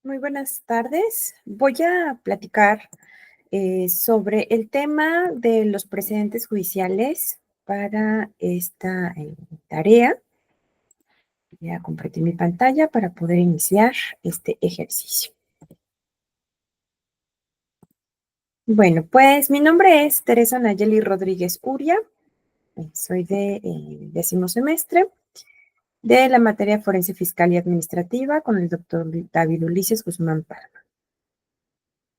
Muy buenas tardes. Voy a platicar sobre el tema de los precedentes judiciales para esta tarea. Voy a compartir mi pantalla para poder iniciar este ejercicio. Bueno, pues mi nombre es Teresa Nayeli Rodríguez Uria. Soy de décimo semestre de la materia Forense Fiscal y Administrativa con el doctor David Ulises Guzmán Parra.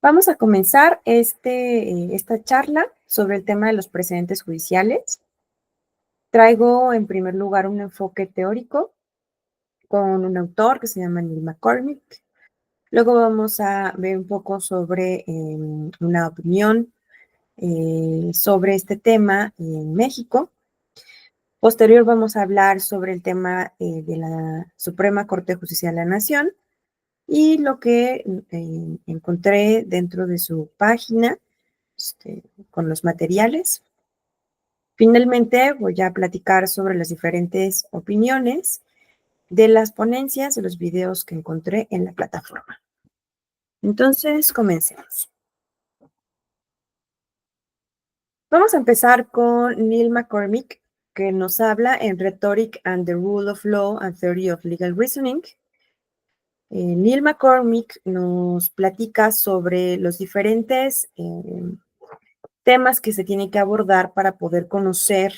Vamos a comenzar esta charla sobre el tema de los precedentes judiciales. Traigo en primer lugar un enfoque teórico con un autor que se llama Neil McCormick. Luego vamos a ver un poco sobre una opinión sobre este tema en México. Posterior vamos a hablar sobre el tema de la Suprema Corte de Justicia de la Nación y lo que encontré dentro de su página con los materiales. Finalmente, voy a platicar sobre las diferentes opiniones de las ponencias de los videos que encontré en la plataforma. Entonces, comencemos. Vamos a empezar con Neil McCormick, que nos habla en Rhetoric and the Rule of Law and Theory of Legal Reasoning. Neil McCormick nos platica sobre los diferentes temas que se tienen que abordar para poder conocer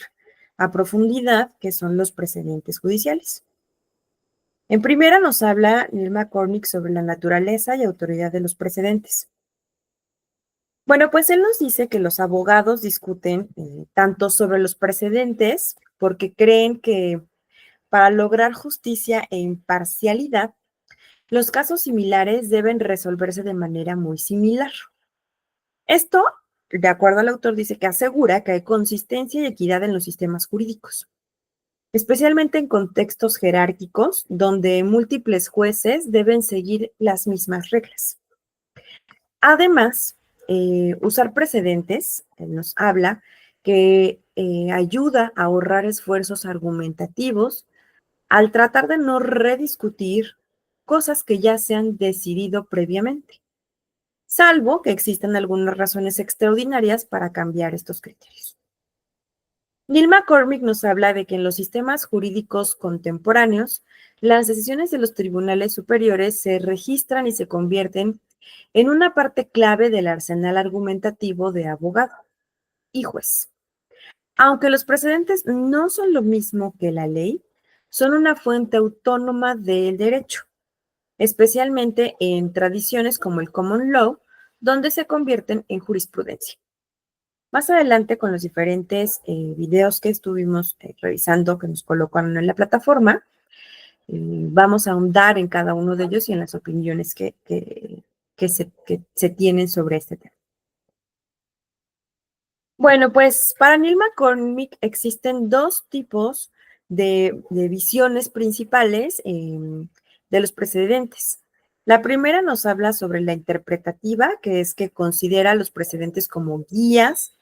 a profundidad qué son los precedentes judiciales. En primera nos habla Neil McCormick sobre la naturaleza y autoridad de los precedentes. Bueno, pues él nos dice que los abogados discuten tanto sobre los precedentes porque creen que para lograr justicia e imparcialidad, los casos similares deben resolverse de manera muy similar. Esto, de acuerdo al autor, dice que asegura que hay consistencia y equidad en los sistemas jurídicos, especialmente en contextos jerárquicos donde múltiples jueces deben seguir las mismas reglas. Además, usar precedentes nos habla que ayuda a ahorrar esfuerzos argumentativos al tratar de no rediscutir cosas que ya se han decidido previamente, salvo que existan algunas razones extraordinarias para cambiar estos criterios. Neil McCormick nos habla de que en los sistemas jurídicos contemporáneos, las decisiones de los tribunales superiores se registran y se convierten en una parte clave del arsenal argumentativo de abogado y juez. Aunque los precedentes no son lo mismo que la ley, son una fuente autónoma del derecho, especialmente en tradiciones como el common law, donde se convierten en jurisprudencia. Más adelante, con los diferentes videos que estuvimos revisando, que nos colocaron en la plataforma, vamos a ahondar en cada uno de ellos y en las opiniones que se tienen sobre este tema. Bueno, pues para Neil McCormick existen dos tipos de visiones principales de los precedentes. La primera nos habla sobre la interpretativa, que es que considera los precedentes como guías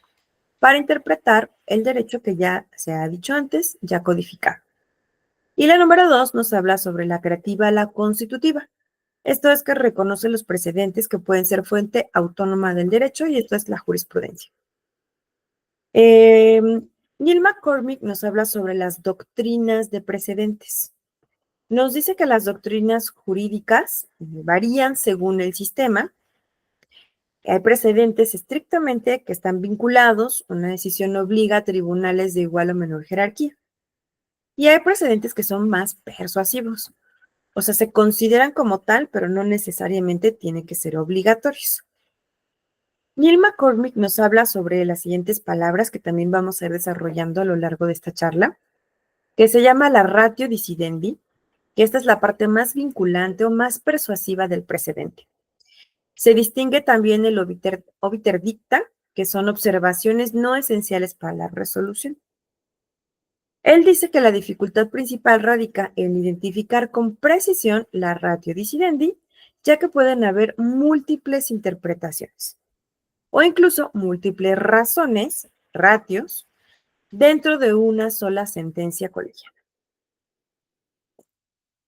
para interpretar el derecho que ya se ha dicho antes, ya codificado. Y la número dos nos habla sobre la creativa, la constitutiva. Esto es que reconoce los precedentes que pueden ser fuente autónoma del derecho y esto es la jurisprudencia. Neil McCormick nos habla sobre las doctrinas de precedentes. Nos dice que las doctrinas jurídicas varían según el sistema. Hay precedentes estrictamente que están vinculados, una decisión obliga a tribunales de igual o menor jerarquía. Y hay precedentes que son más persuasivos, o sea, se consideran como tal, pero no necesariamente tienen que ser obligatorios. Neil McCormick nos habla sobre las siguientes palabras que también vamos a ir desarrollando a lo largo de esta charla, que se llama la ratio decidendi, que esta es la parte más vinculante o más persuasiva del precedente. Se distingue también el obiter dicta, que son observaciones no esenciales para la resolución. Él dice que la dificultad principal radica en identificar con precisión la ratio decidendi, ya que pueden haber múltiples interpretaciones o incluso múltiples razones, ratios, dentro de una sola sentencia colegiada.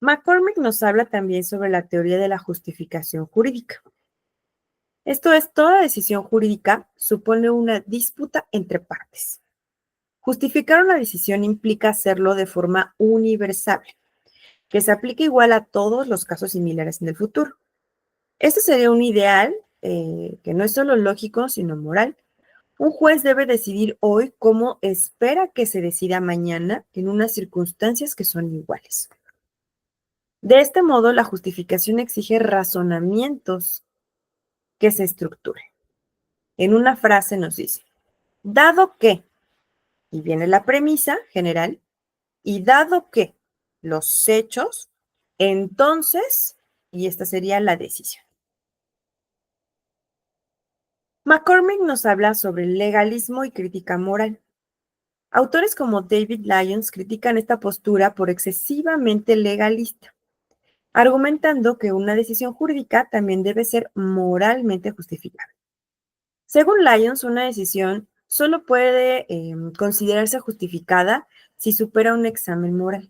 McCormick nos habla también sobre la teoría de la justificación jurídica. Esto es, toda decisión jurídica supone una disputa entre partes. Justificar una decisión implica hacerlo de forma universal, que se aplique igual a todos los casos similares en el futuro. Este sería un ideal que no es solo lógico, sino moral. Un juez debe decidir hoy cómo espera que se decida mañana en unas circunstancias que son iguales. De este modo, la justificación exige razonamientos que se estructuren. En una frase nos dice, dado que, y viene la premisa general, y dado que los hechos, entonces, y esta sería la decisión. McCormick nos habla sobre el legalismo y crítica moral. Autores como David Lyons critican esta postura por excesivamente legalista, argumentando que una decisión jurídica también debe ser moralmente justificada. Según Lyons, una decisión solo puede considerarse justificada si supera un examen moral.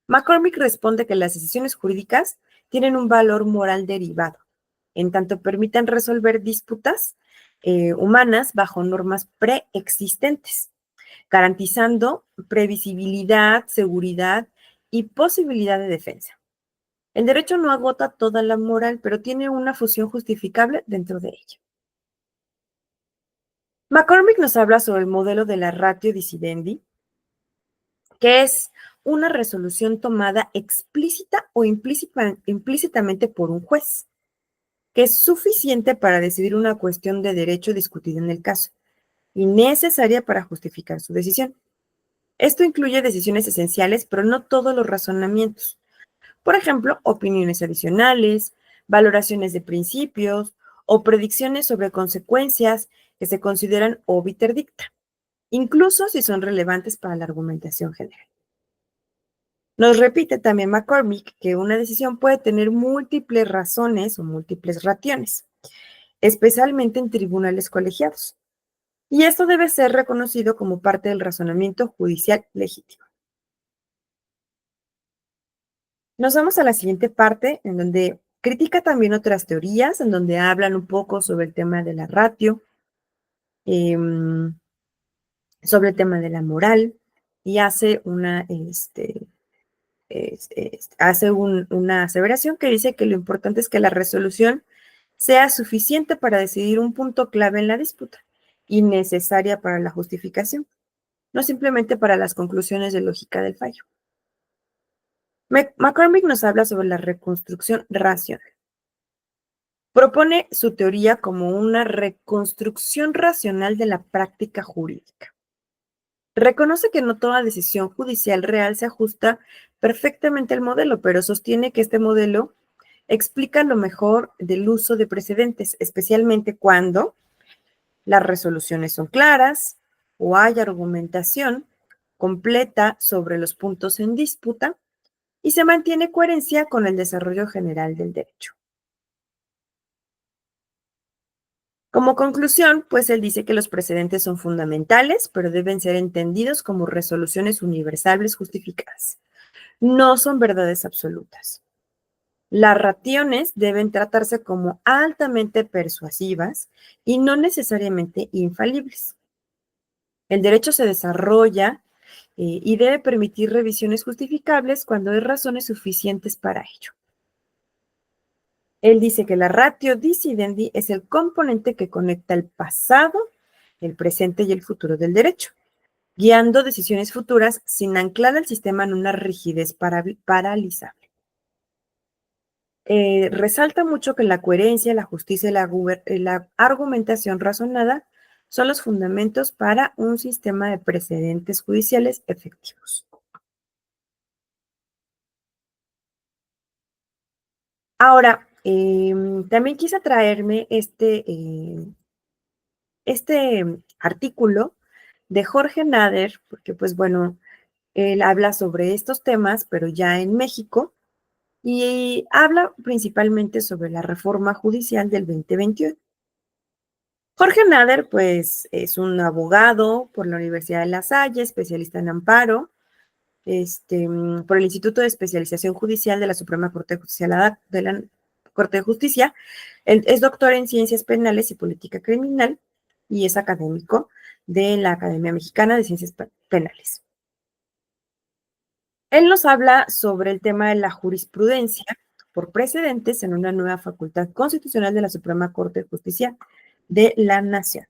McCormick responde que las decisiones jurídicas tienen un valor moral derivado, en tanto permitan resolver disputas humanas bajo normas preexistentes, garantizando previsibilidad, seguridad y posibilidad de defensa. El derecho no agota toda la moral, pero tiene una función justificable dentro de ella. McCormick nos habla sobre el modelo de la ratio decidendi, que es una resolución tomada explícita o implícitamente por un juez, que es suficiente para decidir una cuestión de derecho discutida en el caso y necesaria para justificar su decisión. Esto incluye decisiones esenciales, pero no todos los razonamientos. Por ejemplo, opiniones adicionales, valoraciones de principios o predicciones sobre consecuencias que se consideran obiter dicta, incluso si son relevantes para la argumentación general. Nos repite también McCormick que una decisión puede tener múltiples razones o múltiples rationes, especialmente en tribunales colegiados, y esto debe ser reconocido como parte del razonamiento judicial legítimo. Nos vamos a la siguiente parte, en donde critica también otras teorías, en donde hablan un poco sobre el tema de la ratio, sobre el tema de la moral, y hace una aseveración que dice que lo importante es que la resolución sea suficiente para decidir un punto clave en la disputa y necesaria para la justificación, no simplemente para las conclusiones de lógica del fallo. McCormick nos habla sobre la reconstrucción racional. Propone su teoría como una reconstrucción racional de la práctica jurídica. Reconoce que no toda decisión judicial real se ajusta perfectamente al modelo, pero sostiene que este modelo explica lo mejor del uso de precedentes, especialmente cuando las resoluciones son claras o hay argumentación completa sobre los puntos en disputa y se mantiene coherencia con el desarrollo general del derecho. Como conclusión, pues él dice que los precedentes son fundamentales, pero deben ser entendidos como resoluciones universales justificadas. No son verdades absolutas. Las rationes deben tratarse como altamente persuasivas y no necesariamente infalibles. El derecho se desarrolla y debe permitir revisiones justificables cuando hay razones suficientes para ello. Él dice que la ratio decidendi es el componente que conecta el pasado, el presente y el futuro del derecho, guiando decisiones futuras sin anclar al sistema en una rigidez paralizable. Resalta mucho que la coherencia, la justicia y la argumentación razonada son los fundamentos para un sistema de precedentes judiciales efectivos. Ahora, también quise traerme este artículo de Jorge Nader, porque pues bueno, él habla sobre estos temas, pero ya en México, y habla principalmente sobre la reforma judicial del 2021. Jorge Nader, pues, es un abogado por la Universidad de La Salle, especialista en amparo, por el Instituto de Especialización Judicial de la Suprema Corte de Justicia, Corte de Justicia. Él es doctor en Ciencias Penales y Política Criminal y es académico de la Academia Mexicana de Ciencias Penales. Él nos habla sobre el tema de la jurisprudencia por precedentes en una nueva facultad constitucional de la Suprema Corte de Justicia de la Nación.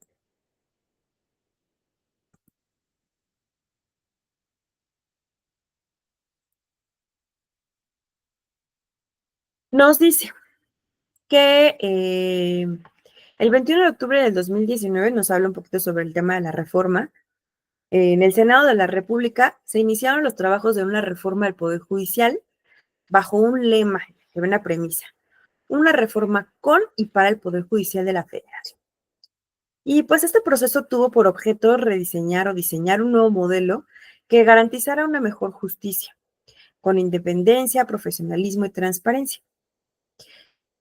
Nos dice que el 21 de octubre del 2019 nos habla un poquito sobre el tema de la reforma. En el Senado de la República se iniciaron los trabajos de una reforma del Poder Judicial bajo un lema, una premisa, una reforma con y para el Poder Judicial de la Federación. Y pues este proceso tuvo por objeto rediseñar o diseñar un nuevo modelo que garantizara una mejor justicia, con independencia, profesionalismo y transparencia.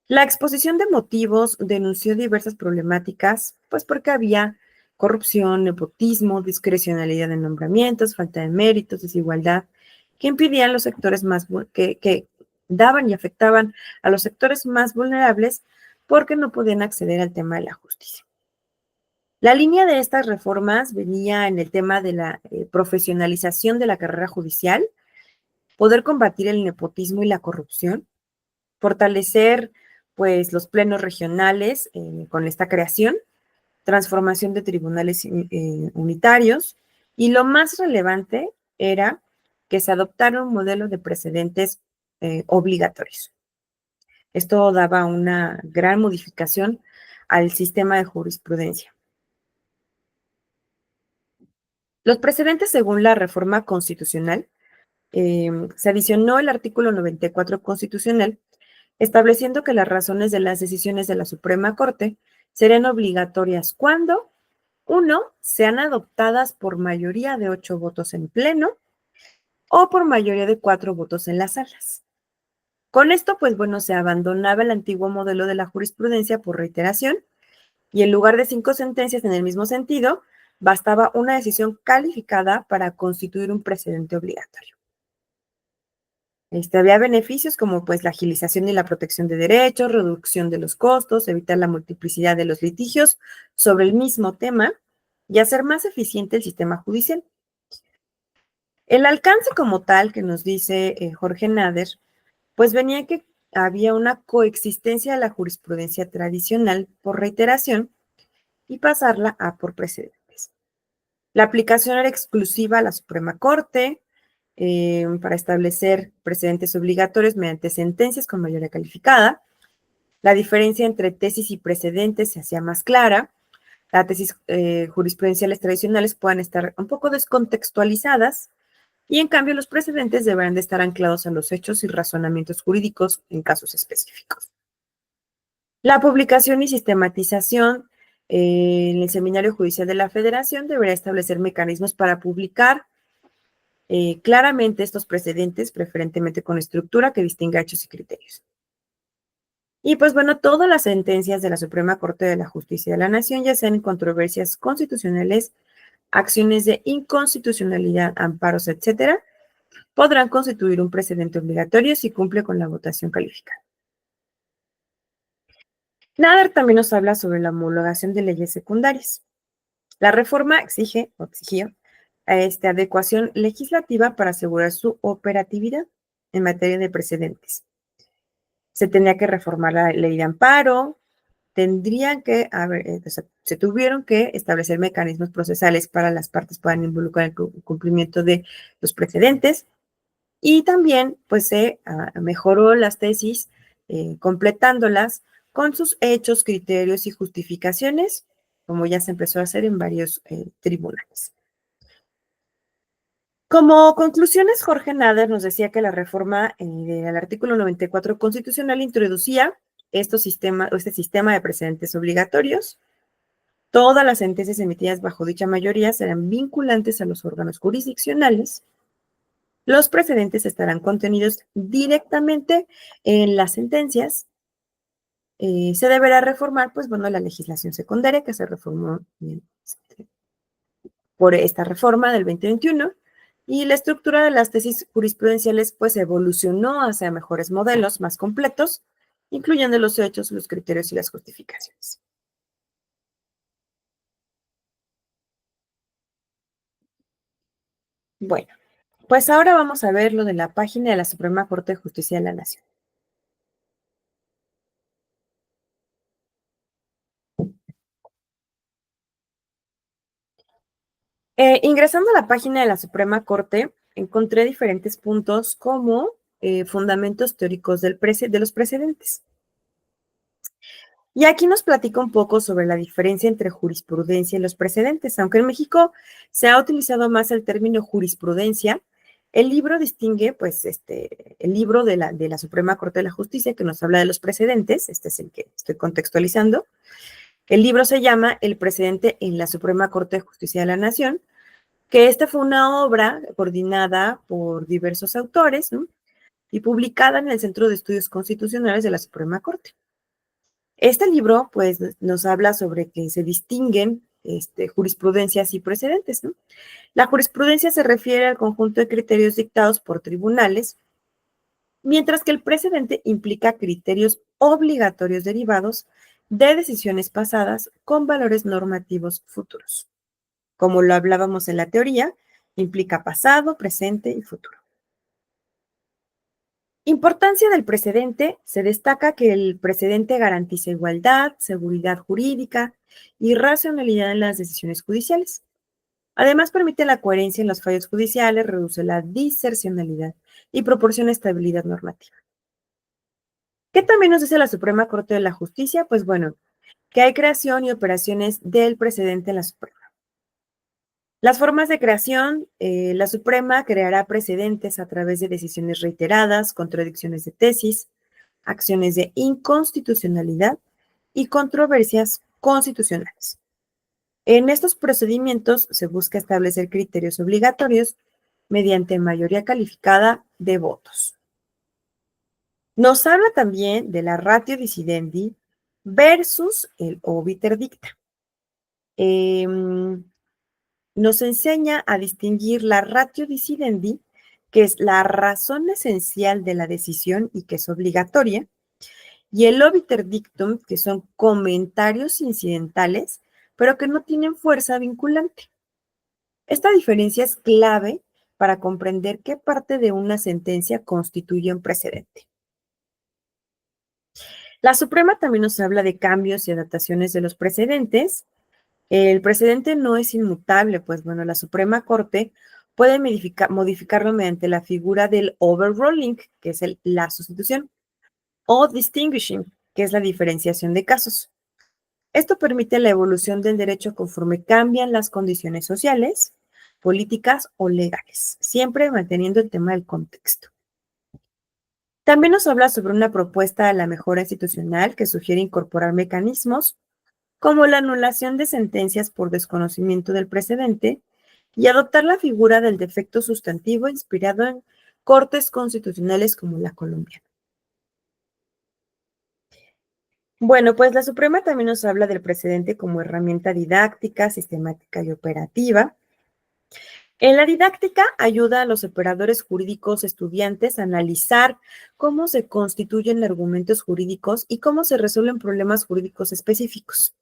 La exposición de motivos denunció diversas problemáticas, pues porque había corrupción, nepotismo, discrecionalidad en nombramientos, falta de méritos, desigualdad, que impidían los sectores más, que daban y afectaban a los sectores más vulnerables porque no podían acceder al tema de la justicia. La línea de estas reformas venía en el tema de la profesionalización de la carrera judicial, poder combatir el nepotismo y la corrupción, fortalecer pues los plenos regionales con esta creación, transformación de tribunales unitarios y lo más relevante era que se adoptara un modelo de precedentes obligatorios. Esto daba una gran modificación al sistema de jurisprudencia. Los precedentes según la reforma constitucional, se adicionó el artículo 94 constitucional, estableciendo que las razones de las decisiones de la Suprema Corte serían obligatorias cuando, uno, sean adoptadas por mayoría de 8 votos en pleno o por mayoría de 4 votos en las salas. Con esto, pues bueno, se abandonaba el antiguo modelo de la jurisprudencia por reiteración y en lugar de 5 sentencias en el mismo sentido, bastaba una decisión calificada para constituir un precedente obligatorio. Había beneficios como pues la agilización y la protección de derechos, reducción de los costos, evitar la multiplicidad de los litigios sobre el mismo tema y hacer más eficiente el sistema judicial. El alcance como tal que nos dice Jorge Nader, pues venía que había una coexistencia de la jurisprudencia tradicional por reiteración y pasarla a por precedentes. La aplicación era exclusiva a la Suprema Corte, para establecer precedentes obligatorios mediante sentencias con mayoría calificada. La diferencia entre tesis y precedentes se hacía más clara. Las tesis jurisprudenciales tradicionales puedan estar un poco descontextualizadas y en cambio los precedentes deberán de estar anclados a los hechos y razonamientos jurídicos en casos específicos. La publicación y sistematización en el Seminario Judicial de la Federación deberá establecer mecanismos para publicar claramente estos precedentes, preferentemente con estructura que distinga hechos y criterios. Y pues bueno, todas las sentencias de la Suprema Corte de la Justicia de la Nación, ya sean en controversias constitucionales, acciones de inconstitucionalidad, amparos, etcétera, podrán constituir un precedente obligatorio si cumple con la votación calificada. Nader también nos habla sobre la homologación de leyes secundarias. La reforma exigía adecuación legislativa para asegurar su operatividad en materia de precedentes. Se tenía que reformar la ley de amparo, se tuvieron que establecer mecanismos procesales para las partes puedan involucrar el cumplimiento de los precedentes y también pues se mejoró las tesis completándolas con sus hechos, criterios y justificaciones, como ya se empezó a hacer en varios tribunales. Como conclusiones, Jorge Nader nos decía que la reforma del artículo 94 constitucional introducía este sistema de precedentes obligatorios. Todas las sentencias emitidas bajo dicha mayoría serán vinculantes a los órganos jurisdiccionales. Los precedentes estarán contenidos directamente en las sentencias. Se deberá reformar, pues bueno, la legislación secundaria que se reformó por esta reforma del 2021 Y la estructura de las tesis jurisprudenciales pues evolucionó hacia mejores modelos más completos, incluyendo los hechos, los criterios y las justificaciones. Bueno, pues ahora vamos a ver lo de la página de la Suprema Corte de Justicia de la Nación. Ingresando a la página de la Suprema Corte, encontré diferentes puntos como fundamentos teóricos de los precedentes. Y aquí nos platica un poco sobre la diferencia entre jurisprudencia y los precedentes. Aunque en México se ha utilizado más el término jurisprudencia, el libro distingue, pues, el libro de la Suprema Corte de la Justicia que nos habla de los precedentes, este es el que estoy contextualizando. El libro se llama El precedente en la Suprema Corte de Justicia de la Nación, que esta fue una obra coordinada por diversos autores, ¿no? Y publicada en el Centro de Estudios Constitucionales de la Suprema Corte. Este libro, pues, nos habla sobre que se distinguen jurisprudencias y precedentes, ¿no? La jurisprudencia se refiere al conjunto de criterios dictados por tribunales, mientras que el precedente implica criterios obligatorios derivados de decisiones pasadas con valores normativos futuros. Como lo hablábamos en la teoría, implica pasado, presente y futuro. Importancia del precedente. Se destaca que el precedente garantiza igualdad, seguridad jurídica y racionalidad en las decisiones judiciales. Además, permite la coherencia en los fallos judiciales, reduce la discrecionalidad y proporciona estabilidad normativa. ¿Qué también nos dice la Suprema Corte de la Justicia? Pues bueno, que hay creación y operaciones del precedente en la Suprema. Las formas de creación, la Suprema creará precedentes a través de decisiones reiteradas, contradicciones de tesis, acciones de inconstitucionalidad y controversias constitucionales. En estos procedimientos se busca establecer criterios obligatorios mediante mayoría calificada de votos. Nos habla también de la ratio decidendi versus el obiter dicta. Nos enseña a distinguir la ratio decidendi, que es la razón esencial de la decisión y que es obligatoria, y el obiter dictum, que son comentarios incidentales, pero que no tienen fuerza vinculante. Esta diferencia es clave para comprender qué parte de una sentencia constituye un precedente. La Suprema también nos habla de cambios y adaptaciones de los precedentes. El precedente no es inmutable, pues bueno, la Suprema Corte puede modificarlo mediante la figura del overruling, que es la sustitución, o distinguishing, que es la diferenciación de casos. Esto permite la evolución del derecho conforme cambian las condiciones sociales, políticas o legales, siempre manteniendo el tema del contexto. También nos habla sobre una propuesta a la mejora institucional que sugiere incorporar mecanismos como la anulación de sentencias por desconocimiento del precedente y adoptar la figura del defecto sustantivo inspirado en cortes constitucionales como la colombiana. Bueno, pues la Suprema también nos habla del precedente como herramienta didáctica, sistemática y operativa. En la didáctica ayuda a los operadores jurídicos estudiantes a analizar cómo se constituyen argumentos jurídicos y cómo se resuelven problemas jurídicos específicos.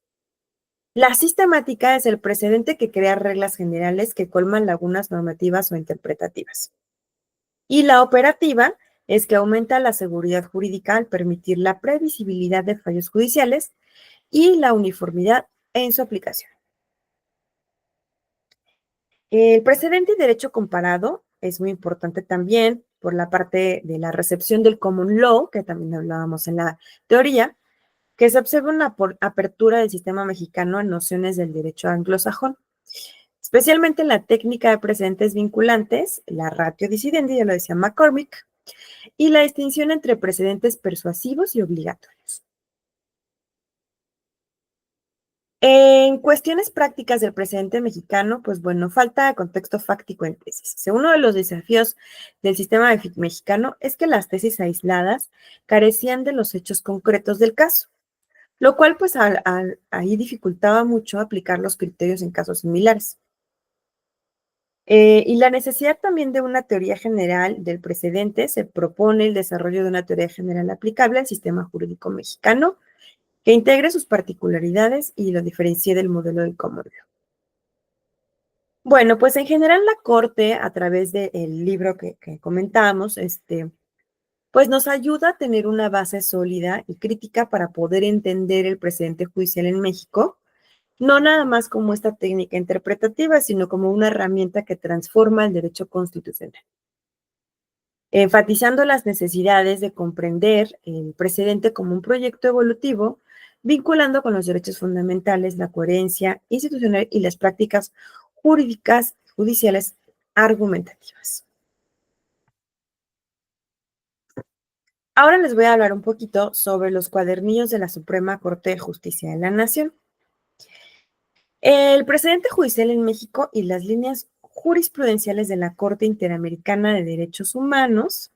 La sistemática es el precedente que crea reglas generales que colman lagunas normativas o interpretativas. Y la operativa es que aumenta la seguridad jurídica al permitir la previsibilidad de fallos judiciales y la uniformidad en su aplicación. El precedente y derecho comparado es muy importante también por la parte de la recepción del common law, que también hablábamos en la teoría, que se observa una apertura del sistema mexicano a nociones del derecho anglosajón, especialmente en la técnica de precedentes vinculantes, la ratio decidendi, ya lo decía McCormick, y la distinción entre precedentes persuasivos y obligatorios. En cuestiones prácticas del precedente mexicano, pues bueno, falta contexto fáctico en tesis. Uno de los desafíos del sistema mexicano es que las tesis aisladas carecían de los hechos concretos del caso, lo cual pues ahí dificultaba mucho aplicar los criterios en casos similares. Y la necesidad también de una teoría general del precedente, se propone el desarrollo de una teoría general aplicable al sistema jurídico mexicano que integre sus particularidades y lo diferencie del modelo del common law. Bueno, pues en general la Corte, a través del libro que comentábamos, pues nos ayuda a tener una base sólida y crítica para poder entender el precedente judicial en México, no nada más como esta técnica interpretativa, sino como una herramienta que transforma el derecho constitucional, enfatizando las necesidades de comprender el precedente como un proyecto evolutivo, vinculando con los derechos fundamentales, la coherencia institucional y las prácticas jurídicas judiciales argumentativas. Ahora les voy a hablar un poquito sobre los cuadernillos de la Suprema Corte de Justicia de la Nación. El precedente judicial en México y las líneas jurisprudenciales de la Corte Interamericana de Derechos Humanos,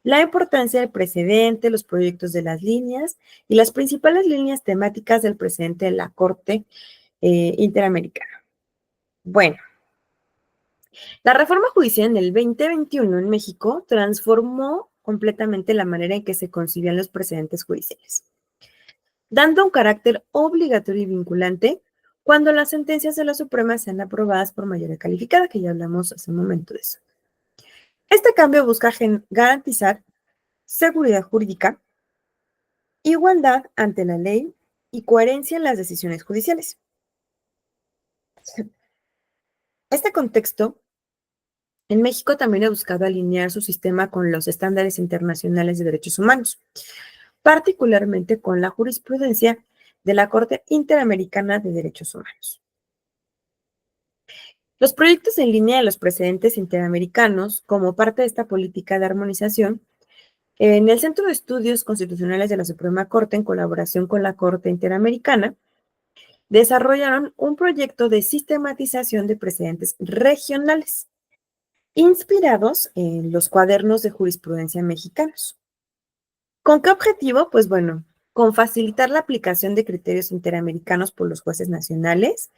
la importancia del precedente, los proyectos de las líneas y las principales líneas temáticas del precedente de la Corte Interamericana. Bueno, la reforma judicial en el 2021 en México transformó completamente la manera en que se concibían los precedentes judiciales, dando un carácter obligatorio y vinculante cuando las sentencias de la Suprema sean aprobadas por mayoría calificada, que ya hablamos hace un momento de eso. Este cambio busca garantizar seguridad jurídica, igualdad ante la ley y coherencia en las decisiones judiciales. Este contexto, en México también ha buscado alinear su sistema con los estándares internacionales de derechos humanos, particularmente con la jurisprudencia de la Corte Interamericana de Derechos Humanos. Los proyectos en línea de los precedentes interamericanos, como parte de esta política de armonización, en el Centro de Estudios Constitucionales de la Suprema Corte, en colaboración con la Corte Interamericana, desarrollaron un proyecto de sistematización de precedentes regionales, inspirados en los cuadernos de jurisprudencia mexicanos. ¿Con qué objetivo? Pues bueno, con facilitar la aplicación de criterios interamericanos por los jueces nacionales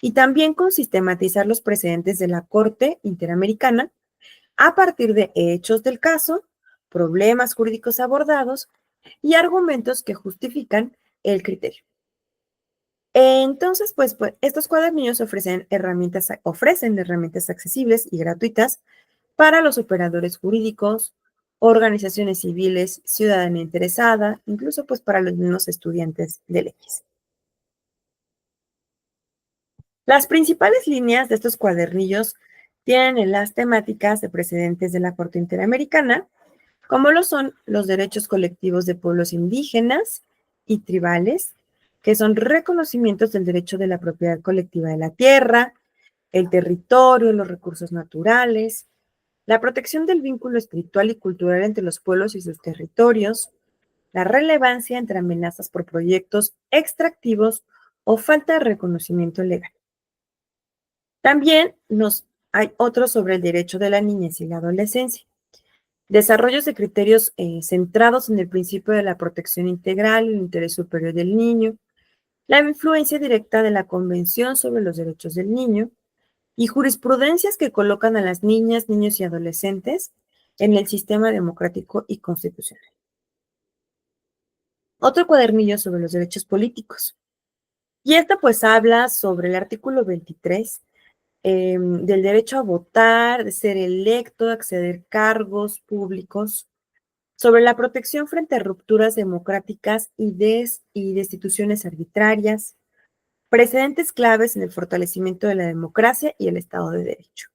y también con sistematizar los precedentes de la Corte Interamericana a partir de hechos del caso, problemas jurídicos abordados y argumentos que justifican el criterio. Entonces, pues estos cuadernillos ofrecen herramientas accesibles y gratuitas para los operadores jurídicos, organizaciones civiles, ciudadanía interesada, incluso pues para los mismos estudiantes de leyes. Las principales líneas de estos cuadernillos tienen en las temáticas de precedentes de la Corte Interamericana, como lo son los derechos colectivos de pueblos indígenas y tribales, que son reconocimientos del derecho de la propiedad colectiva de la tierra, el territorio, los recursos naturales, la protección del vínculo espiritual y cultural entre los pueblos y sus territorios, la relevancia entre amenazas por proyectos extractivos o falta de reconocimiento legal. También hay otros sobre el derecho de la niñez y la adolescencia. Desarrollos de criterios centrados en el principio de la protección integral, el interés superior del niño, la influencia directa de la Convención sobre los Derechos del Niño y jurisprudencias que colocan a las niñas, niños y adolescentes en el sistema democrático y constitucional. Otro cuadernillo sobre los derechos políticos. Y esto pues habla sobre el artículo 23 del derecho a votar, de ser electo, de acceder a cargos públicos, sobre la protección frente a rupturas democráticas y destituciones arbitrarias, precedentes claves en el fortalecimiento de la democracia y el Estado de Derecho.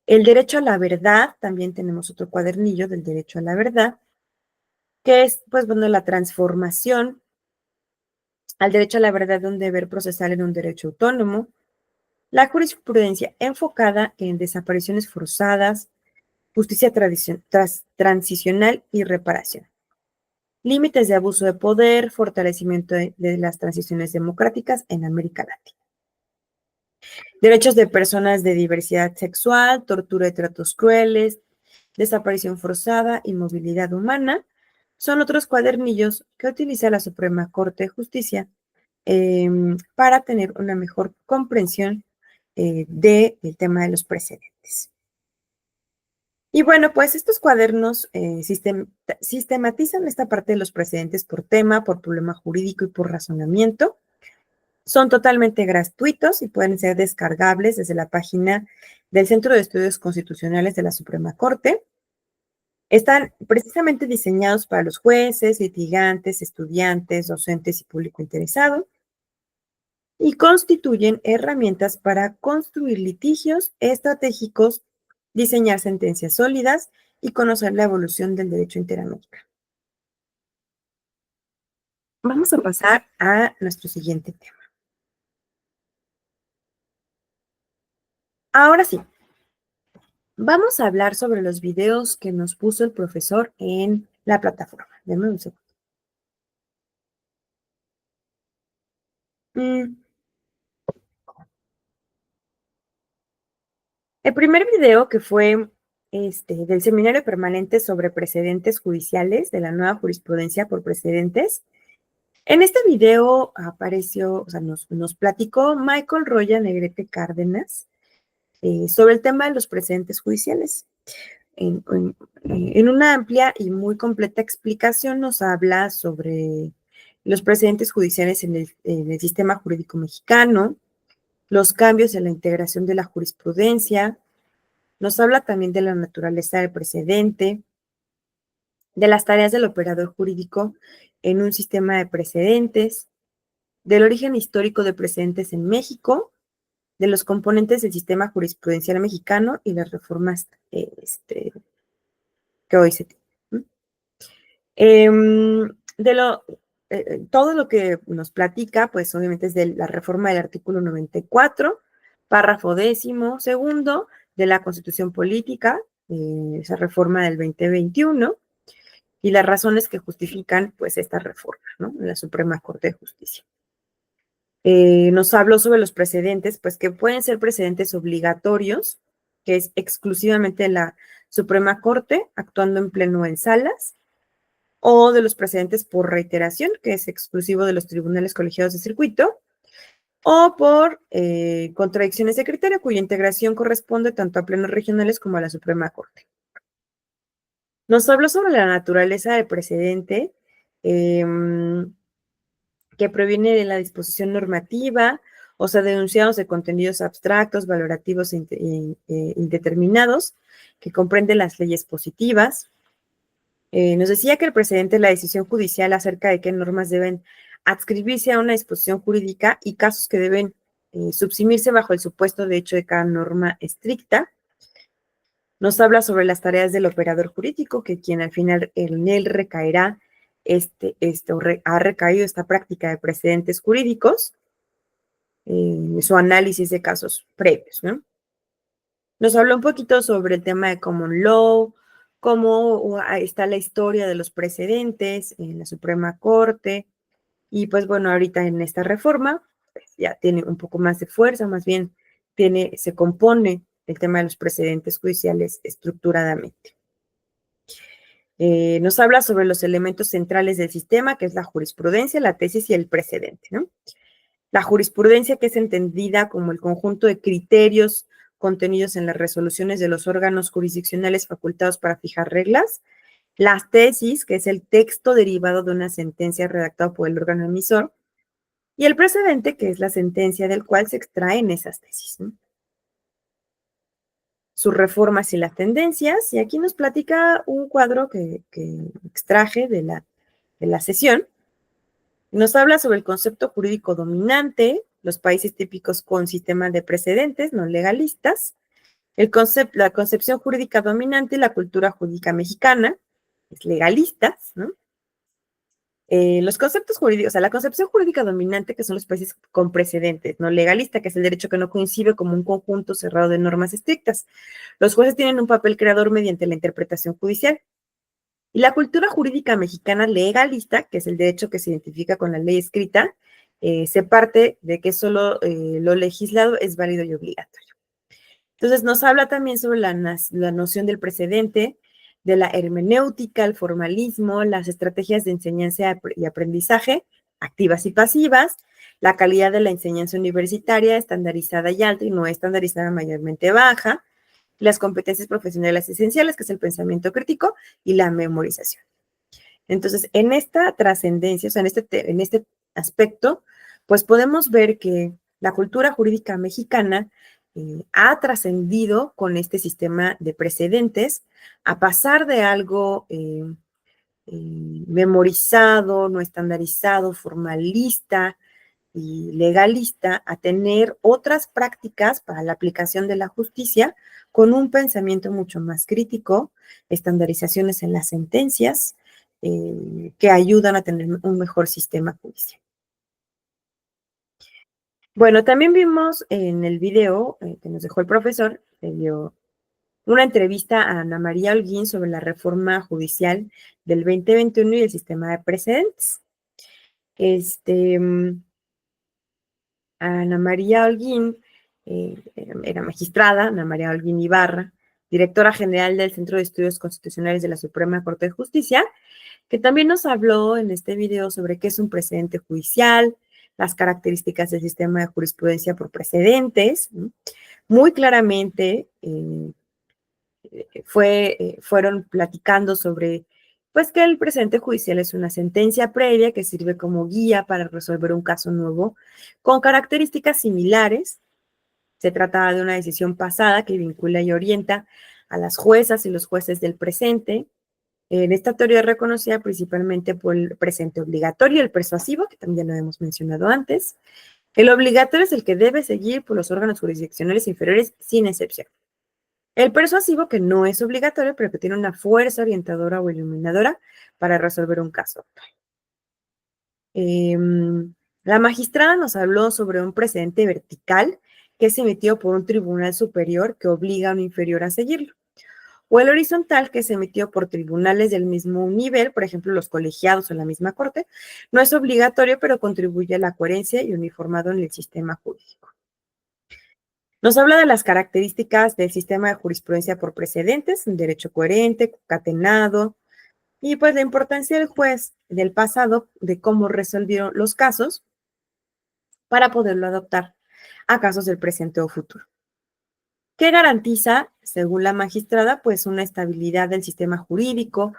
El derecho a la verdad, también tenemos otro cuadernillo del derecho a la verdad, que es, pues bueno, la transformación al derecho a la verdad de un deber procesal en un derecho autónomo, la jurisprudencia enfocada en desapariciones forzadas, justicia transicional y reparación. Límites de abuso de poder, fortalecimiento de las transiciones democráticas en América Latina. Derechos de personas de diversidad sexual, tortura y tratos crueles, desaparición forzada y movilidad humana son otros cuadernillos que utiliza la Suprema Corte de Justicia para tener una mejor comprensión del tema de los precedentes. Y bueno, pues estos cuadernos sistematizan esta parte de los precedentes por tema, por problema jurídico y por razonamiento. Son totalmente gratuitos y pueden ser descargables desde la página del Centro de Estudios Constitucionales de la Suprema Corte. Están precisamente diseñados para los jueces, litigantes, estudiantes, docentes y público interesado y constituyen herramientas para construir litigios estratégicos, diseñar sentencias sólidas y conocer la evolución del derecho interamericano. Vamos a pasar a nuestro siguiente tema. Ahora sí, vamos a hablar sobre los videos que nos puso el profesor en la plataforma. Denme un segundo. El primer video que fue del seminario permanente sobre precedentes judiciales de la nueva jurisprudencia por precedentes. En este video apareció, o sea, nos platicó Michael Roya Negrete Cárdenas sobre el tema de los precedentes judiciales. En una amplia y muy completa explicación nos habla sobre los precedentes judiciales en el sistema jurídico mexicano, los cambios en la integración de la jurisprudencia. Nos habla también de la naturaleza del precedente, de las tareas del operador jurídico en un sistema de precedentes, del origen histórico de precedentes en México, de los componentes del sistema jurisprudencial mexicano y las reformas que hoy se tienen. Todo lo que nos platica, pues obviamente es de la reforma del artículo 94, párrafo 12º de la Constitución Política, esa reforma del 2021, y las razones que justifican pues esta reforma, ¿no? En la Suprema Corte de Justicia. Nos habló sobre los precedentes, pues que pueden ser precedentes obligatorios, que es exclusivamente la Suprema Corte, actuando en pleno en salas, o de los precedentes por reiteración, que es exclusivo de los tribunales colegiados de circuito, o por contradicciones de criterio, cuya integración corresponde tanto a plenos regionales como a la Suprema Corte. Nos habló sobre la naturaleza del precedente, que proviene de la disposición normativa, o sea, de enunciados de contenidos abstractos, valorativos e indeterminados, que comprenden las leyes positivas. Nos decía que el precedente es la decisión judicial acerca de qué normas deben adscribirse a una disposición jurídica y casos que deben subsumirse bajo el supuesto de hecho de cada norma estricta. Nos habla sobre las tareas del operador jurídico, que quien al final en él recaerá ha recaído esta práctica de precedentes jurídicos, su análisis de casos previos, ¿no? Nos habló un poquito sobre el tema de common law, cómo está la historia de los precedentes en la Suprema Corte, y pues bueno, ahorita en esta reforma pues, ya tiene un poco más de fuerza, más bien se compone el tema de los precedentes judiciales estructuradamente. Nos habla sobre los elementos centrales del sistema, que es la jurisprudencia, la tesis y el precedente, ¿no? La jurisprudencia, que es entendida como el conjunto de criterios contenidos en las resoluciones de los órganos jurisdiccionales facultados para fijar reglas. Las tesis, que es el texto derivado de una sentencia redactado por el órgano emisor. Y el precedente, que es la sentencia del cual se extraen esas tesis, ¿no? Sus reformas y las tendencias. Y aquí nos platica un cuadro que extraje de la sesión. Nos habla sobre el concepto jurídico dominante, los países típicos con sistemas de precedentes no legalistas, la concepción jurídica dominante y la cultura jurídica mexicana, es legalistas, ¿no? Los conceptos jurídicos, o sea, la concepción jurídica dominante, que son los países con precedentes, no legalista, que es el derecho que no concibe como un conjunto cerrado de normas estrictas. Los jueces tienen un papel creador mediante la interpretación judicial. Y la cultura jurídica mexicana legalista, que es el derecho que se identifica con la ley escrita, se parte de que solo lo legislado es válido y obligatorio. Entonces nos habla también sobre la noción del precedente, de la hermenéutica, el formalismo, las estrategias de enseñanza y aprendizaje, activas y pasivas, la calidad de la enseñanza universitaria estandarizada y alta y no estandarizada mayormente baja, las competencias profesionales esenciales, que es el pensamiento crítico y la memorización. Entonces, en esta trascendencia, o sea, en este aspecto, pues podemos ver que la cultura jurídica mexicana ha trascendido con este sistema de precedentes a pasar de algo memorizado, no estandarizado, formalista y legalista, a tener otras prácticas para la aplicación de la justicia con un pensamiento mucho más crítico, estandarizaciones en las sentencias, que ayudan a tener un mejor sistema judicial. Bueno, también vimos en el video que nos dejó el profesor, que dio una entrevista a Ana María Holguín sobre la reforma judicial del 2021 y el sistema de precedentes. Ana María Holguín era magistrada, Ana María Holguín Ibarra, directora general del Centro de Estudios Constitucionales de la Suprema Corte de Justicia, que también nos habló en este video sobre qué es un precedente judicial, las características del sistema de jurisprudencia por precedentes. ¿No? Muy claramente fueron platicando sobre pues que el precedente judicial es una sentencia previa que sirve como guía para resolver un caso nuevo con características similares. Se trata de una decisión pasada que vincula y orienta a las juezas y los jueces del presente. En esta teoría reconocida principalmente por el presente obligatorio y el persuasivo, que también lo hemos mencionado antes. El obligatorio es el que debe seguir por los órganos jurisdiccionales inferiores sin excepción. El persuasivo, que no es obligatorio, pero que tiene una fuerza orientadora o iluminadora para resolver un caso. La magistrada nos habló sobre un precedente vertical que es emitido por un tribunal superior que obliga a un inferior a seguirlo. O el horizontal, que es emitido por tribunales del mismo nivel, por ejemplo, los colegiados o la misma corte, no es obligatorio, pero contribuye a la coherencia y uniformado en el sistema jurídico. Nos habla de las características del sistema de jurisprudencia por precedentes, un derecho coherente, concatenado, y pues la importancia del juez del pasado, de cómo resolvieron los casos para poderlo adoptar a casos del presente o futuro. ¿Qué garantiza, según la magistrada, pues una estabilidad del sistema jurídico,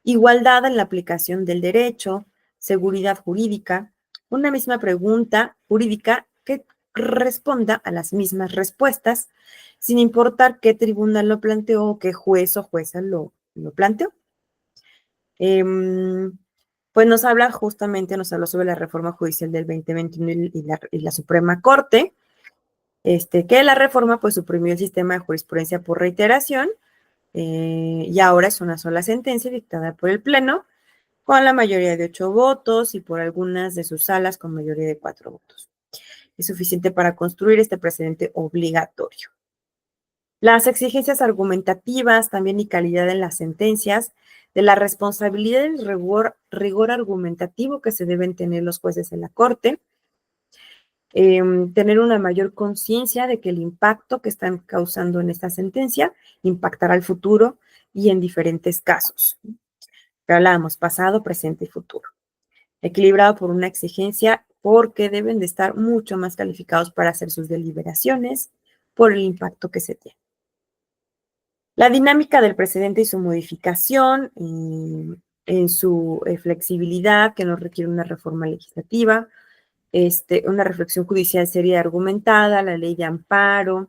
igualdad en la aplicación del derecho, seguridad jurídica, una misma pregunta jurídica que responda a las mismas respuestas, sin importar qué tribunal lo planteó o qué juez o jueza lo planteó? Pues nos habló sobre la reforma judicial del 2021 y la Suprema Corte, que la reforma pues suprimió el sistema de jurisprudencia por reiteración y ahora es una sola sentencia dictada por el Pleno con la mayoría de 8 votos y por algunas de sus salas con mayoría de 4 votos. Es suficiente para construir este precedente obligatorio. Las exigencias argumentativas también y calidad en las sentencias, de la responsabilidad y el rigor argumentativo que se deben tener los jueces en la Corte, tener una mayor conciencia de que el impacto que están causando en esta sentencia impactará al futuro y en diferentes casos. Que hablábamos pasado, presente y futuro. Equilibrado por una exigencia porque deben de estar mucho más calificados para hacer sus deliberaciones por el impacto que se tiene. La dinámica del precedente y su modificación en su flexibilidad, que no requiere una reforma legislativa, una reflexión judicial seria y argumentada, la ley de amparo,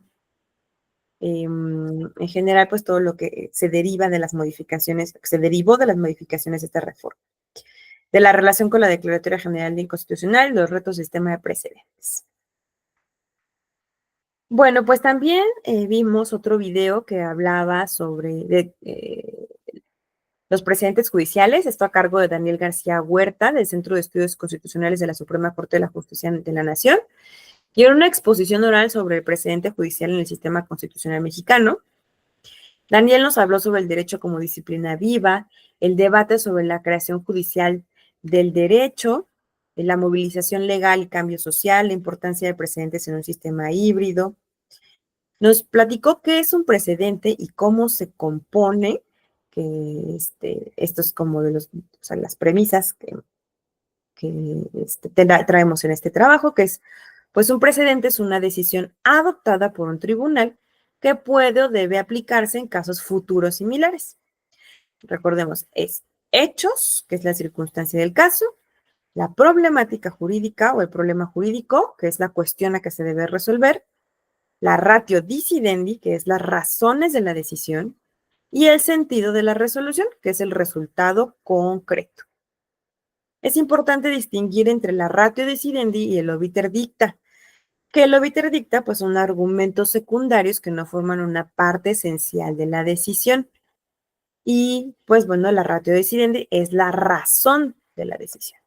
en general, pues todo lo que se deriva de las modificaciones, se derivó de las modificaciones de esta reforma, de la relación con la Declaratoria General de Inconstitucional y los retos del sistema de precedentes. Bueno, pues también vimos otro video que hablaba sobre los precedentes judiciales, esto a cargo de Daniel García Huerta, del Centro de Estudios Constitucionales de la Suprema Corte de la Justicia de la Nación, y en una exposición oral sobre el precedente judicial en el sistema constitucional mexicano. Daniel nos habló sobre el derecho como disciplina viva, el debate sobre la creación judicial del derecho, la movilización legal y cambio social, la importancia de precedentes en un sistema híbrido. Nos platicó qué es un precedente y cómo se compone, que esto es como de las premisas traemos en este trabajo, que es, pues un precedente es una decisión adoptada por un tribunal que puede o debe aplicarse en casos futuros similares. Recordemos, es hechos, que es la circunstancia del caso, la problemática jurídica o el problema jurídico, que es la cuestión a que se debe resolver, la ratio decidendi, que es las razones de la decisión, y el sentido de la resolución, que es el resultado concreto. Es importante distinguir entre la ratio decidendi y el obiter dicta, que el obiter dicta pues son argumentos secundarios que no forman una parte esencial de la decisión. Y pues bueno, la ratio decidendi es la razón de la decisión.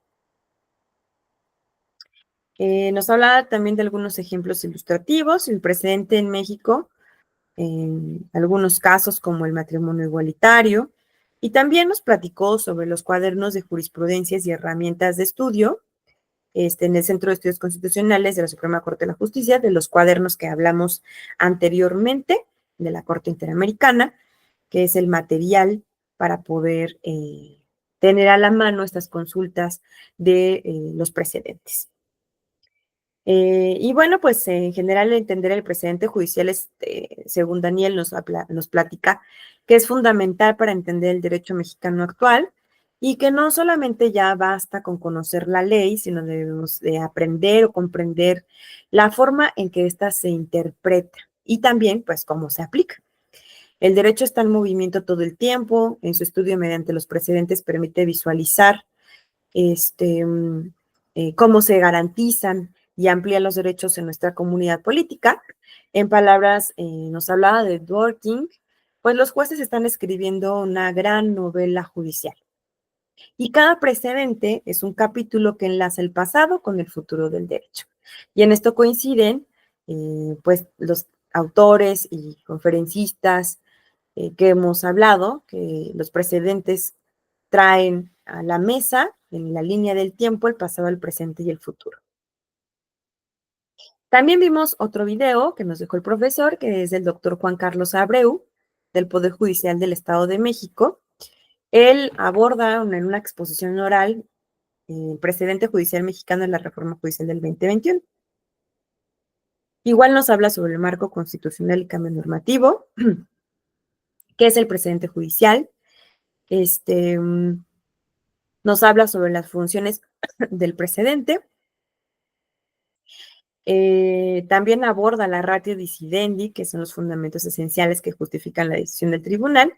Nos habla también de algunos ejemplos ilustrativos. El precedente en México, en algunos casos como el matrimonio igualitario, y también nos platicó sobre los cuadernos de jurisprudencias y herramientas de estudio en el Centro de Estudios Constitucionales de la Suprema Corte de la Justicia, de los cuadernos que hablamos anteriormente, de la Corte Interamericana, que es el material para poder tener a la mano estas consultas de los precedentes. Y bueno, pues en general entender el precedente judicial, según Daniel nos platica, que es fundamental para entender el derecho mexicano actual y que no solamente ya basta con conocer la ley, sino debemos de aprender o comprender la forma en que ésta se interpreta y también pues cómo se aplica. El derecho está en movimiento todo el tiempo, en su estudio mediante los precedentes permite visualizar este, cómo se garantizan y amplían los derechos en nuestra comunidad política. En palabras, nos hablaba de Dworkin, pues los jueces están escribiendo una gran novela judicial. Y cada precedente es un capítulo que enlaza el pasado con el futuro del derecho. Y en esto coinciden, pues, los autores y conferencistas que hemos hablado, que los precedentes traen a la mesa, en la línea del tiempo, el pasado, el presente y el futuro. También vimos otro video que nos dejó el profesor, que es del doctor Juan Carlos Abreu, del Poder Judicial del Estado de México. Él aborda en una exposición oral el precedente judicial mexicano en la reforma judicial del 2021. Igual nos habla sobre el marco constitucional y cambio normativo, que es el precedente judicial. Nos habla sobre las funciones del precedente. También aborda la ratio decidendi, que son los fundamentos esenciales que justifican la decisión del tribunal,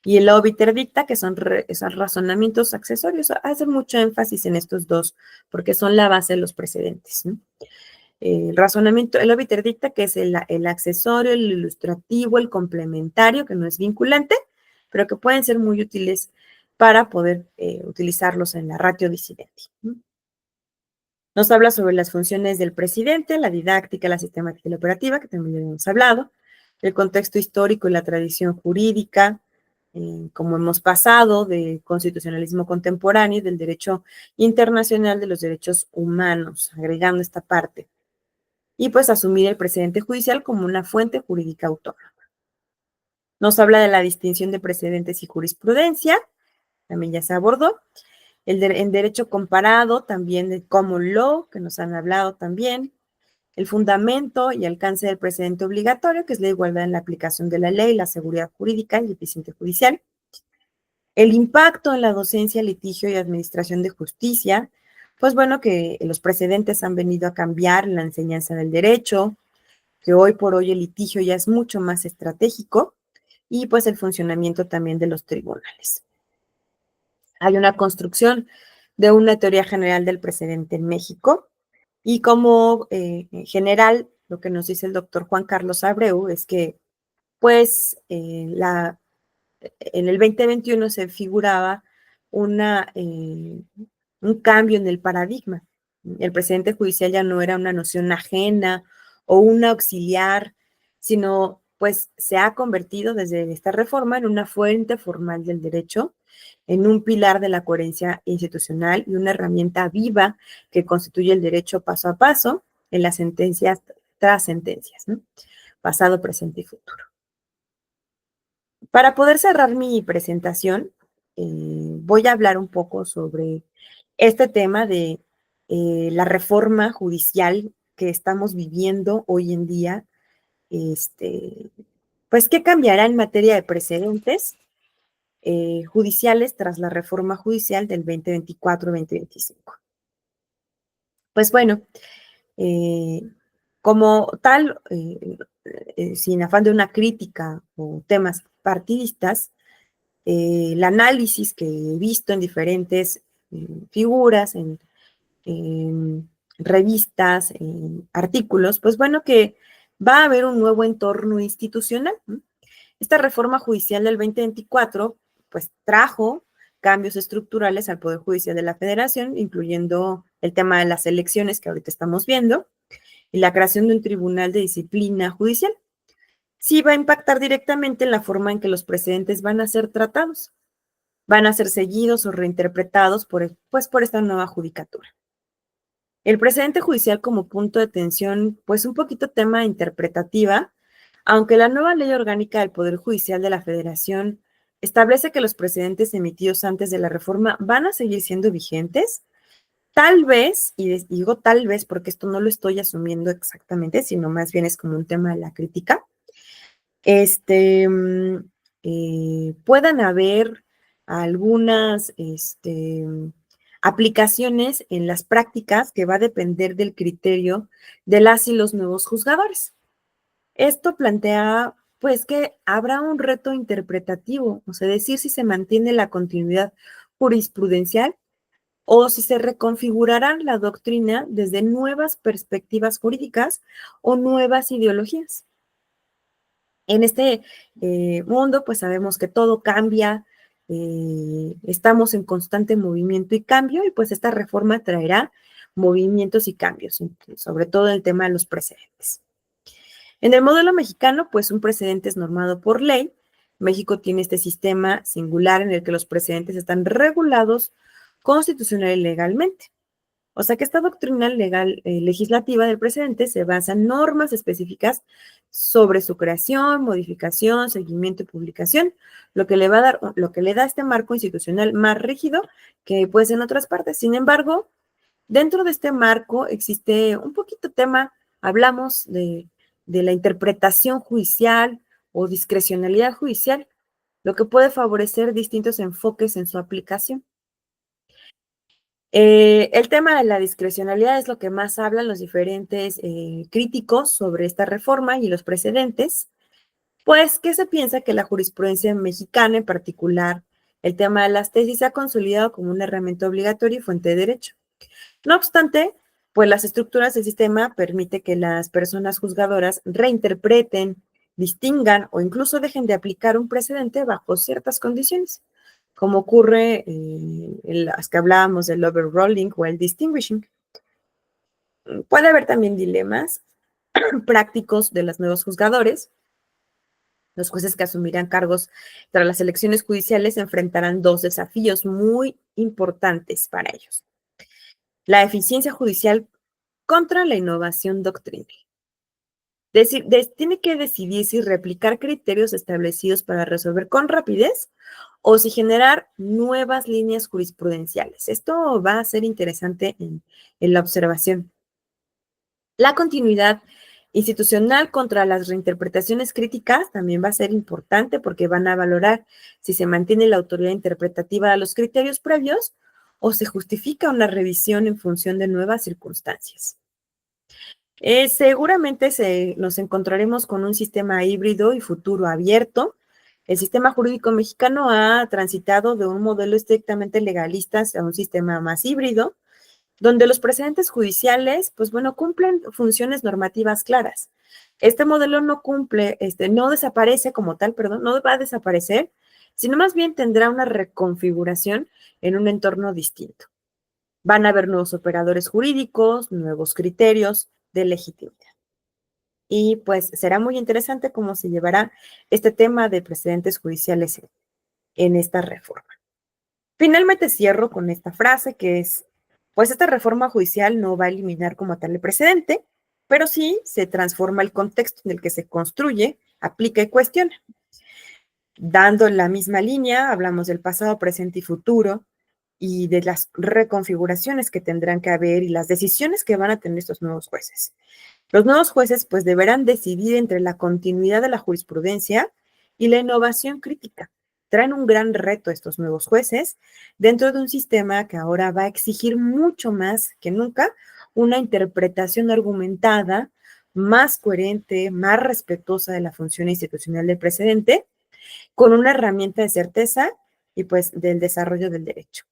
y el obiter dicta, que son esos razonamientos accesorios. Hace mucho énfasis en estos dos, porque son la base de los precedentes, ¿no? El razonamiento, el obiter dicta, que es el accesorio, el ilustrativo, el complementario, que no es vinculante, pero que pueden ser muy útiles para poder utilizarlos en la ratio decidendi, ¿no? Nos habla sobre las funciones del presidente, la didáctica, la sistemática y la operativa, que también ya hemos hablado, el contexto histórico y la tradición jurídica, como hemos pasado del constitucionalismo contemporáneo y del derecho internacional de los derechos humanos, agregando esta parte. Y pues asumir el precedente judicial como una fuente jurídica autónoma. Nos habla de la distinción de precedentes y jurisprudencia, también ya se abordó. En derecho comparado, también de common law, que nos han hablado también, el fundamento y alcance del precedente obligatorio, que es la igualdad en la aplicación de la ley, la seguridad jurídica y el eficiente judicial, el impacto en la docencia, litigio y administración de justicia, pues bueno, que los precedentes han venido a cambiar la enseñanza del derecho, que hoy por hoy el litigio ya es mucho más estratégico, y pues el funcionamiento también de los tribunales. Hay una construcción de una teoría general del precedente en México y como en general lo que nos dice el doctor Juan Carlos Abreu es que pues en el 2021 se figuraba un cambio en el paradigma. El precedente judicial ya no era una noción ajena o una auxiliar, sino pues se ha convertido desde esta reforma en una fuente formal del derecho, en un pilar de la coherencia institucional y una herramienta viva que constituye el derecho paso a paso en las sentencias tras sentencias, ¿no? Pasado, presente y futuro. Para poder cerrar mi presentación, voy a hablar un poco sobre este tema de la reforma judicial que estamos viviendo hoy en día, pues, ¿qué cambiará en materia de precedentes judiciales tras la reforma judicial del 2024-2025? Pues bueno, eh, como tal, sin afán de una crítica o temas partidistas, el análisis que he visto en diferentes figuras, en revistas, en artículos, pues bueno, que va a haber un nuevo entorno institucional, ¿no? Esta reforma judicial del 2024, pues trajo cambios estructurales al Poder Judicial de la Federación, incluyendo el tema de las elecciones que ahorita estamos viendo y la creación de un tribunal de disciplina judicial. Sí va a impactar directamente en la forma en que los precedentes van a ser tratados, van a ser seguidos o reinterpretados pues, por esta nueva judicatura. El precedente judicial como punto de tensión, pues un poquito tema interpretativa, aunque la nueva ley orgánica del Poder Judicial de la Federación establece que los precedentes emitidos antes de la reforma van a seguir siendo vigentes, tal vez, y digo tal vez porque esto no lo estoy asumiendo exactamente, sino más bien es como un tema de la crítica, este, puedan haber algunas aplicaciones en las prácticas que va a depender del criterio de las y los nuevos juzgadores. Esto plantea, pues, que habrá un reto interpretativo, o sea, decir si se mantiene la continuidad jurisprudencial o si se reconfigurará la doctrina desde nuevas perspectivas jurídicas o nuevas ideologías. En este mundo, pues sabemos que todo cambia, estamos en constante movimiento y cambio, y pues esta reforma traerá movimientos y cambios, sobre todo en el tema de los precedentes. En el modelo mexicano, pues un precedente es normado por ley. México tiene este sistema singular en el que los precedentes están regulados constitucional y legalmente. O sea que esta doctrina legal legislativa del precedente se basa en normas específicas sobre su creación, modificación, seguimiento y publicación, lo que le va a dar, lo que le da este marco institucional más rígido que pues en otras partes. Sin embargo, dentro de este marco existe un poquito tema, hablamos de la interpretación judicial o discrecionalidad judicial, lo que puede favorecer distintos enfoques en su aplicación. El tema de la discrecionalidad es lo que más hablan los diferentes críticos sobre esta reforma y los precedentes, pues que se piensa que la jurisprudencia mexicana, en particular el tema de las tesis, se ha consolidado como una herramienta obligatoria y fuente de derecho. No obstante, pues las estructuras del sistema permiten que las personas juzgadoras reinterpreten, distingan o incluso dejen de aplicar un precedente bajo ciertas condiciones, como ocurre en las que hablábamos del overruling o el distinguishing. Puede haber también dilemas prácticos de los nuevos juzgadores. Los jueces que asumirán cargos tras las elecciones judiciales enfrentarán dos desafíos muy importantes para ellos: la eficiencia judicial contra la innovación doctrinal. Tiene que decidir si replicar criterios establecidos para resolver con rapidez o si generar nuevas líneas jurisprudenciales. Esto va a ser interesante en la observación. La continuidad institucional contra las reinterpretaciones críticas también va a ser importante porque van a valorar si se mantiene la autoridad interpretativa de los criterios previos o se justifica una revisión en función de nuevas circunstancias. Seguramente nos encontraremos con un sistema híbrido y futuro abierto. El sistema jurídico mexicano ha transitado de un modelo estrictamente legalista a un sistema más híbrido, donde los precedentes judiciales, pues bueno, cumplen funciones normativas claras. Este modelo no cumple, no desaparece como tal, perdón, no va a desaparecer, sino más bien tendrá una reconfiguración en un entorno distinto. Van a haber nuevos operadores jurídicos, nuevos criterios de legitimidad. Y pues será muy interesante cómo se llevará este tema de precedentes judiciales en esta reforma. Finalmente cierro con esta frase que es, pues esta reforma judicial no va a eliminar como tal el precedente, pero sí se transforma el contexto en el que se construye, aplica y cuestiona. Dando la misma línea, hablamos del pasado, presente y futuro. y de las reconfiguraciones que tendrán que haber y las decisiones que van a tener estos nuevos jueces. Los nuevos jueces pues deberán decidir entre la continuidad de la jurisprudencia y la innovación crítica. Traen un gran reto estos nuevos jueces dentro de un sistema que ahora va a exigir mucho más que nunca una interpretación argumentada, más coherente, más respetuosa de la función institucional del precedente, con una herramienta de certeza y pues del desarrollo del derecho.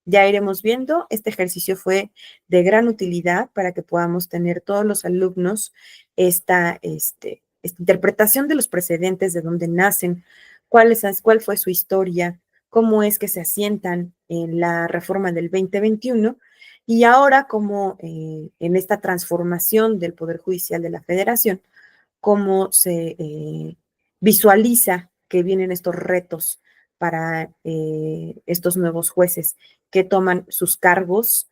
Ya iremos viendo, este ejercicio fue de gran utilidad para que podamos tener todos los alumnos esta interpretación de los precedentes, de dónde nacen, cuál fue su historia, cómo es que se asientan en la reforma del 2021 y ahora cómo en esta transformación del Poder Judicial de la Federación, cómo se visualiza que vienen estos retos para estos nuevos jueces que toman sus cargos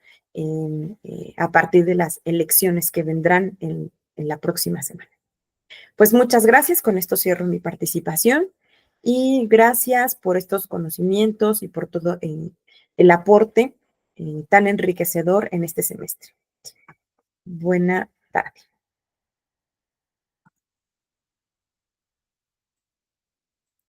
a partir de las elecciones que vendrán en la próxima semana. Pues muchas gracias, con esto cierro mi participación y gracias por estos conocimientos y por todo el aporte tan enriquecedor en este semestre. Buena tarde.